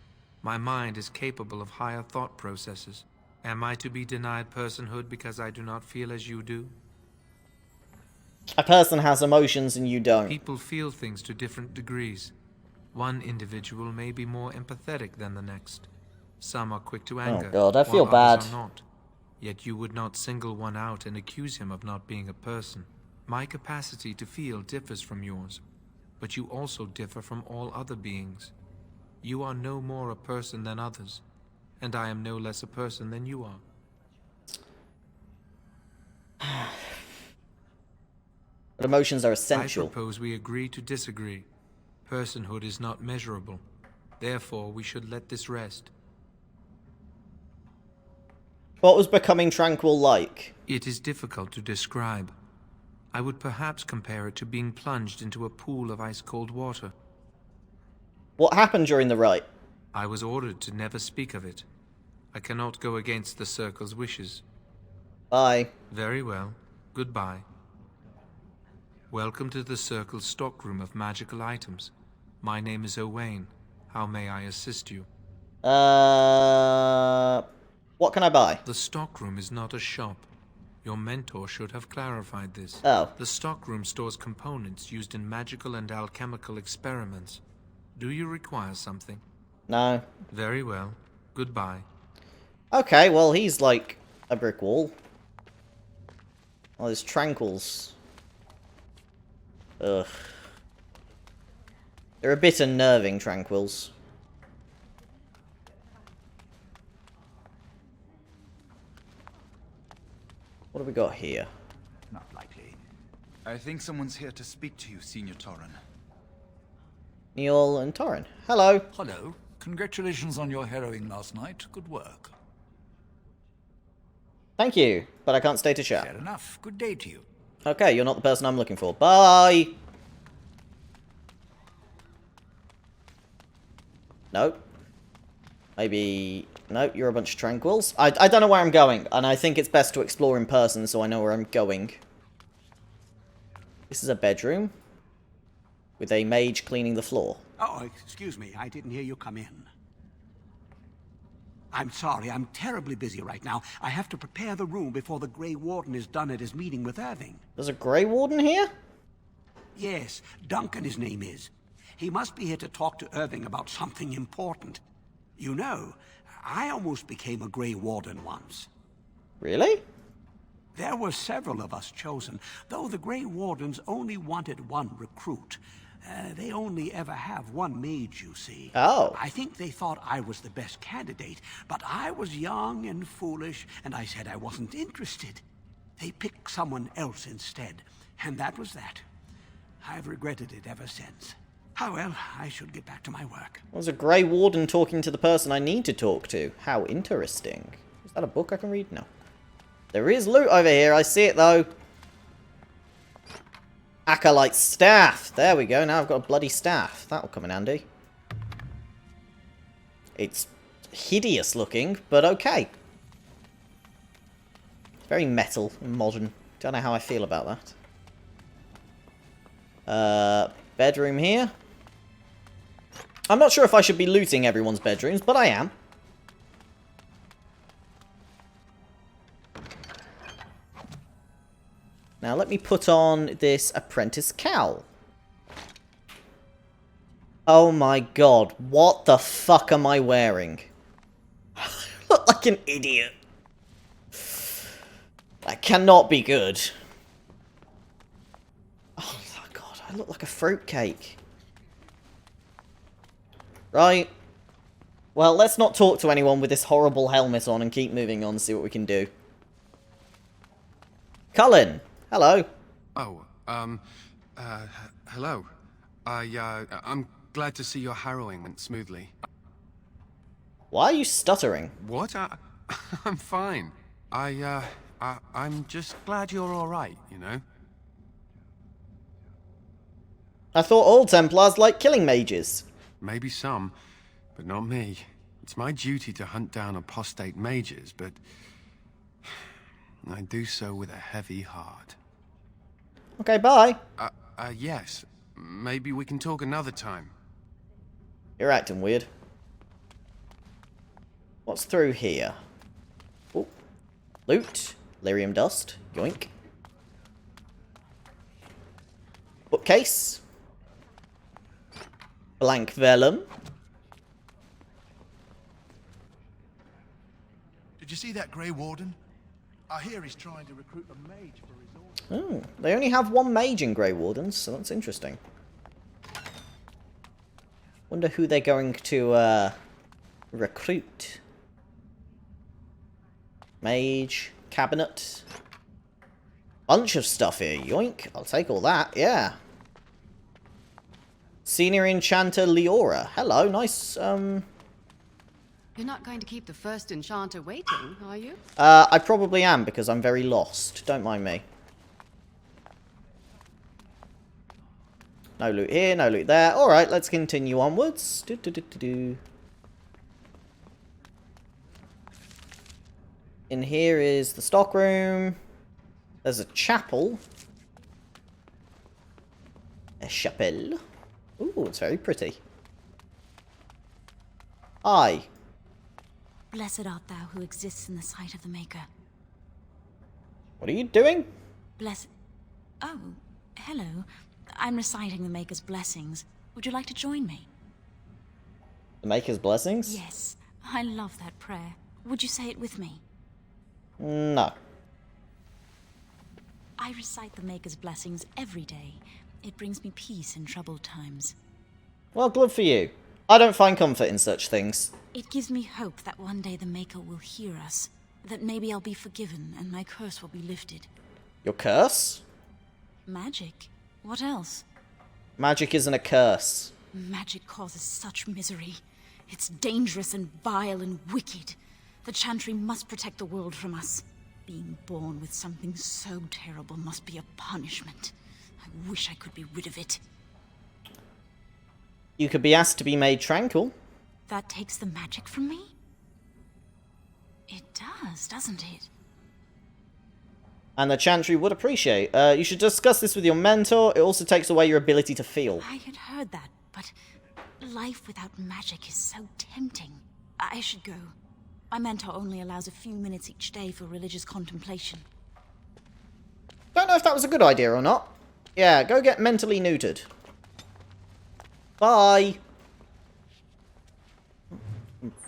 My mind is capable of higher thought processes. Am I to be denied personhood because I do not feel as you do?
A person has emotions and you don't.
People feel things to different degrees. One individual may be more empathetic than the next. Some are quick to anger.
Oh god, I feel
while
bad.
others are not. Yet you would not single one out and accuse him of not being a person. My capacity to feel differs from yours, but you also differ from all other beings. You are no more a person than others, and I am no less a person than you are.
But emotions are essential.
I propose we agree to disagree. Personhood is not measurable. Therefore, we should let this rest.
What was becoming tranquil like?
It is difficult to describe. I would perhaps compare it to being plunged into a pool of ice-cold water.
What happened during the rite?
I was ordered to never speak of it. I cannot go against the Circle's wishes.
Bye.
Very well. Goodbye. Welcome to the Circle's stockroom of magical items. My name is Owen. How may I assist you?
What can I buy?
The stockroom is not a shop. Your mentor should have clarified this.
Oh.
The stockroom stores components used in magical and alchemical experiments. Do you require something?
No.
Very well. Goodbye.
Okay, well, he's like a brick wall. Oh, there's tranquils. Ugh. They're a bit unnerving, tranquils. What have we got here?
Not likely. I think someone's here to speak to you, Senior Torren.
Neil and Torren. Hello.
Hello. Congratulations on your harrowing last night. Good work.
Thank you, but I can't stay to chat.
Fair enough. Good day to you.
Okay, you're not the person I'm looking for. Bye! Nope. Maybe... Nope, you're a bunch of tranquils. I don't know where I'm going, and I think it's best to explore in person so I know where I'm going. This is a bedroom. With a mage cleaning the floor.
Oh, excuse me. I didn't hear you come in. I'm sorry. I'm terribly busy right now. I have to prepare the room before the Grey Warden is done at his meeting with Irving.
There's a Grey Warden here?
Yes, Duncan his name is. He must be here to talk to Irving about something important. You know, I almost became a Grey Warden once.
Really?
There were several of us chosen, though the Grey Wardens only wanted one recruit. They only ever have one mage, you see.
Oh.
I think they thought I was the best candidate, but I was young and foolish, and I said I wasn't interested. They picked someone else instead, and that was that. I've regretted it ever since. Oh well, I should get back to my work.
There's a Grey Warden talking to the person I need to talk to. How interesting. Is that a book I can read? No. There is loot over here, I see it though. Acolyte staff. There we go, now I've got a bloody staff. That'll come in handy. It's hideous looking, but okay. Very metal and modern. Don't know how I feel about that. Bedroom here. I'm not sure if I should be looting everyone's bedrooms, but I am. Now let me put on this apprentice cowl. Oh my god, what the fuck am I wearing? I look like an idiot. That cannot be good. Oh god, I look like a fruitcake. Right. Well, let's not talk to anyone with this horrible helmet on and keep moving on and see what we can do. Cullen! Hello.
Oh, hello. I'm glad to see your harrowing went smoothly.
Why are you stuttering?
What? I'm fine. I'm just glad you're alright, you know?
I thought all Templars like killing mages.
Maybe some, but not me. It's my duty to hunt down apostate mages, but I do so with a heavy heart.
Okay, bye.
Yes. Maybe we can talk another time.
You're acting weird. What's through here? Oh. Loot. Lyrium dust. Yoink. Bookcase. Blank vellum.
Did you see that Grey Warden? I hear he's trying to recruit a mage for his order.
Oh, they only have one mage in Grey Wardens, so that's interesting. Wonder who they're going to recruit. Mage, cabinet. Bunch of stuff here, yoink. I'll take all that, yeah. Senior Enchanter Leora. Hello, nice,
You're not going to keep the first enchanter waiting, are you?
I probably am, because I'm very lost. Don't mind me. No loot here, no loot there. Alright, let's continue onwards. In here is the stockroom. There's a chapel. A chapelle. Ooh, it's very pretty. Hi.
Blessed art thou who exists in the sight of the Maker.
What are you doing?
Blessed... Oh, hello. I'm reciting the Maker's blessings. Would you like to join me?
The Maker's blessings?
Yes. I love that prayer. Would you say it with me?
No.
I recite the Maker's blessings every day. It brings me peace in troubled times.
Well, good for you. I don't find comfort in such things.
It gives me hope that one day the Maker will hear us. That maybe I'll be forgiven and my curse will be lifted.
Your curse?
Magic. What else?
Magic isn't a curse.
Magic causes such misery. It's dangerous and vile and wicked. The Chantry must protect the world from us. Being born with something so terrible must be a punishment. I wish I could be rid of it.
You could be asked to be made tranquil.
That takes the magic from me? It does, doesn't it?
And the Chantry would appreciate. You should discuss this with your mentor. It also takes away your ability to feel.
I had heard that, but life without magic is so tempting. I should go. My mentor only allows a few minutes each day for religious contemplation.
Don't know if that was a good idea or not. Yeah, go get mentally neutered. Bye.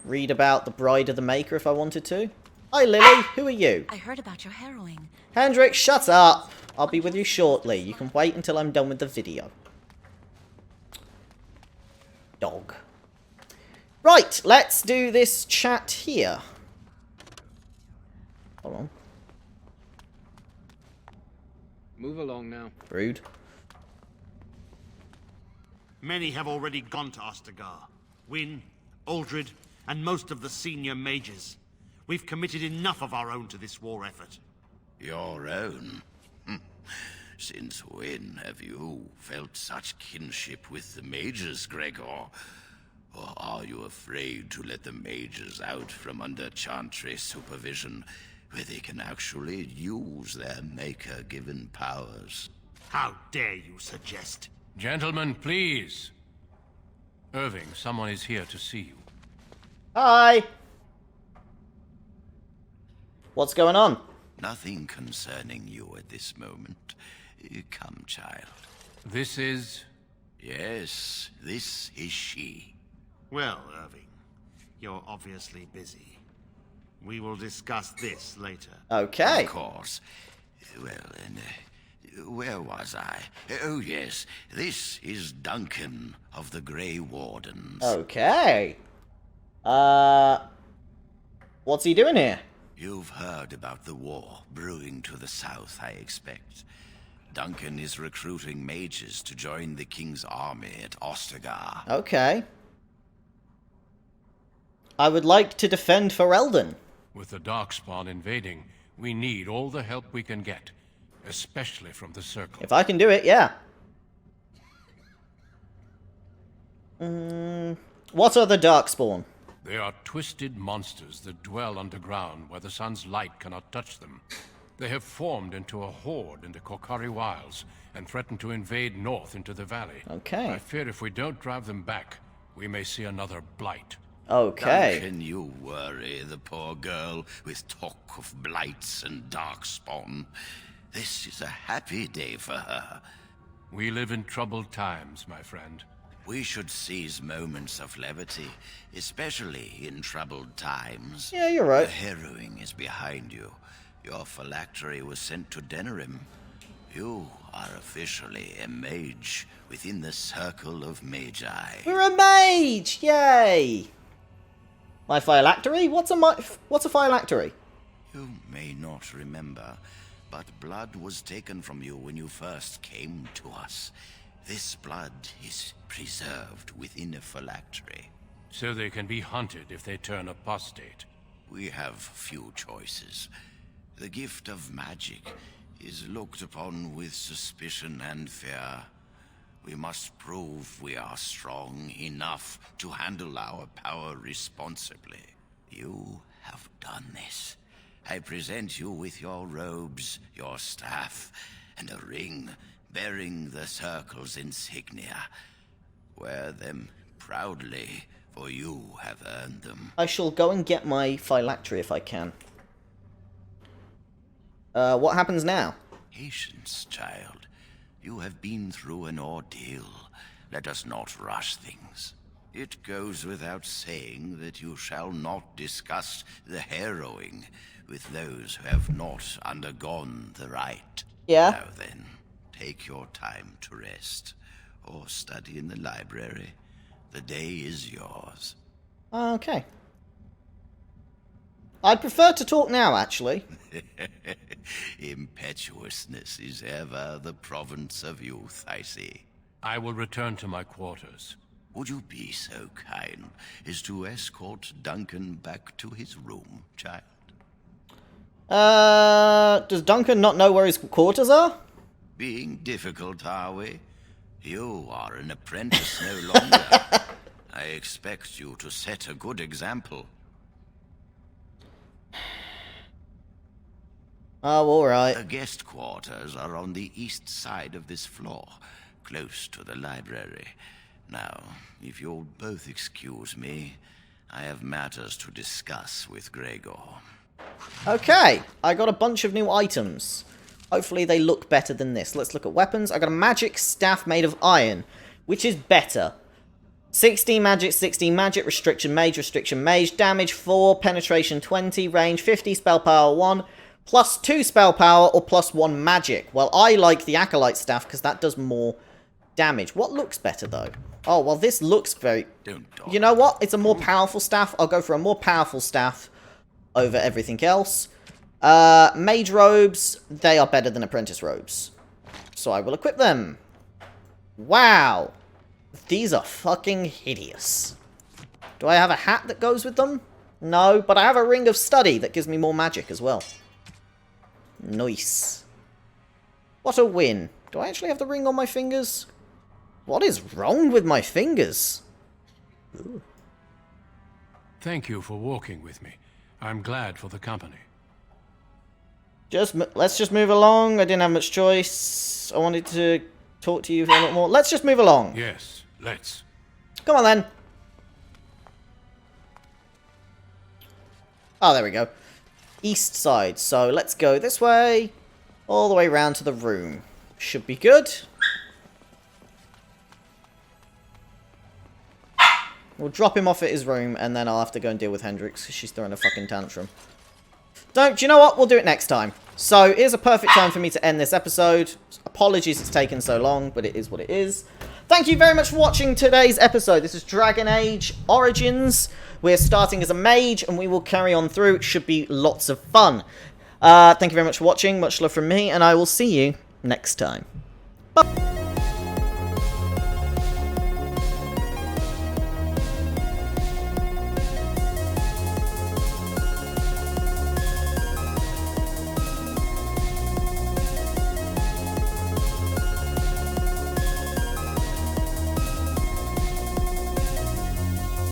Read about the Bride of the Maker if I wanted to. Hi, Lily. Who are you?
I heard about your harrowing.
Hendrik, shut up. I'll be with you shortly. You can wait until I'm done with the video. Dog. Right, let's do this chat here. Hold on.
Move along now.
Rude.
Many have already gone to Ostagar. Wynne, Aldred, and most of the senior mages. We've committed enough of our own to this war effort.
Your own? Since when have you felt such kinship with the mages, Gregor? Or are you afraid to let the mages out from under Chantry supervision, where they can actually use their Maker-given powers?
How dare you suggest?
Gentlemen, please. Irving, someone is here to see you.
Hi. What's going on?
Nothing concerning you at this moment. Come, child.
This is...
Yes, this is she.
Well, Irving, you're obviously busy. We will discuss this later.
Okay.
Of course. Well, and where was I? Oh, yes. This is Duncan of the Grey Wardens.
Okay. What's he doing here?
You've heard about the war brewing to the south, I expect. Duncan is recruiting mages to join the King's army at Ostagar.
Okay. I would like to defend Ferelden.
With the Darkspawn invading, we need all the help we can get, especially from the Circle.
If I can do it, yeah. What are the Darkspawn?
They are twisted monsters that dwell underground where the sun's light cannot touch them. They have formed into a horde in the Korkari Wilds and threaten to invade north into the valley.
Okay.
I fear if we don't drive them back, we may see another blight.
Okay.
Duncan, you worry the poor girl with talk of blights and darkspawn. This is a happy day for her.
We live in troubled times, my friend.
We should seize moments of levity, especially in troubled times.
Yeah, you're right.
The harrowing is behind you. Your phylactery was sent to Denerim. You are officially a mage within the circle of magi.
We're a mage! Yay! My phylactery? What's a phylactery?
You may not remember, but blood was taken from you when you first came to us. This blood is preserved within a phylactery.
So they can be hunted if they turn apostate.
We have few choices. The gift of magic is looked upon with suspicion and fear. We must prove we are strong enough to handle our power responsibly. You have done this. I present you with your robes, your staff, and a ring bearing the Circle's insignia. Wear them proudly, for you have earned them.
I shall go and get my phylactery if I can. What happens now?
Patience, child. You have been through an ordeal. Let us not rush things. It goes without saying that you shall not discuss the harrowing with those who have not undergone the rite.
Yeah.
Now then, take your time to rest, or study in the library. The day is yours.
Okay. I'd prefer to talk now, actually.
Impetuousness is ever the province of youth, I see.
I will return to my quarters.
Would you be so kind as to escort Duncan back to his room, child?
Does Duncan not know where his quarters are?
Being difficult, are we? You are an apprentice no longer. I expect you to set a good example.
Oh, alright.
The guest quarters are on the east side of this floor, close to the library. Now, if you'll both excuse me, I have matters to discuss with Gregor.
Okay, I got a bunch of new items. Hopefully they look better than this. Let's look at weapons. I got a magic staff made of iron, which is better. 16 magic, restriction mage, damage 4, penetration 20, range 50, spell power 1, plus 2 spell power or plus 1 magic. Well, I like the acolyte staff because that does more damage. What looks better though? Oh, well this looks very... You know what? It's a more powerful staff. I'll go for a more powerful staff over everything else. Mage robes, they are better than apprentice robes. So I will equip them. Wow. These are fucking hideous. Do I have a hat that goes with them? No, but I have a ring of study that gives me more magic as well. Nice. What a win. Do I actually have the ring on my fingers? What is wrong with my fingers? Ooh.
Thank you for walking with me. I'm glad for the company.
Let's just move along. I didn't have much choice. I wanted to talk to you for a lot more. Let's just move along.
Yes, let's.
Come on then. Oh, there we go. East side. So let's go this way. All the way round to the room. Should be good. We'll drop him off at his room, and then I'll have to go and deal with Hendrix, because she's throwing a fucking tantrum. Do you know what? We'll do it next time. So, here's a perfect time for me to end this episode. Apologies it's taken so long, but it is what it is. Thank you very much for watching today's episode. This is Dragon Age Origins. We're starting as a mage, and we will carry on through. It should be lots of fun. Thank you very much for watching. Much love from me, and I will see you next time. Bye.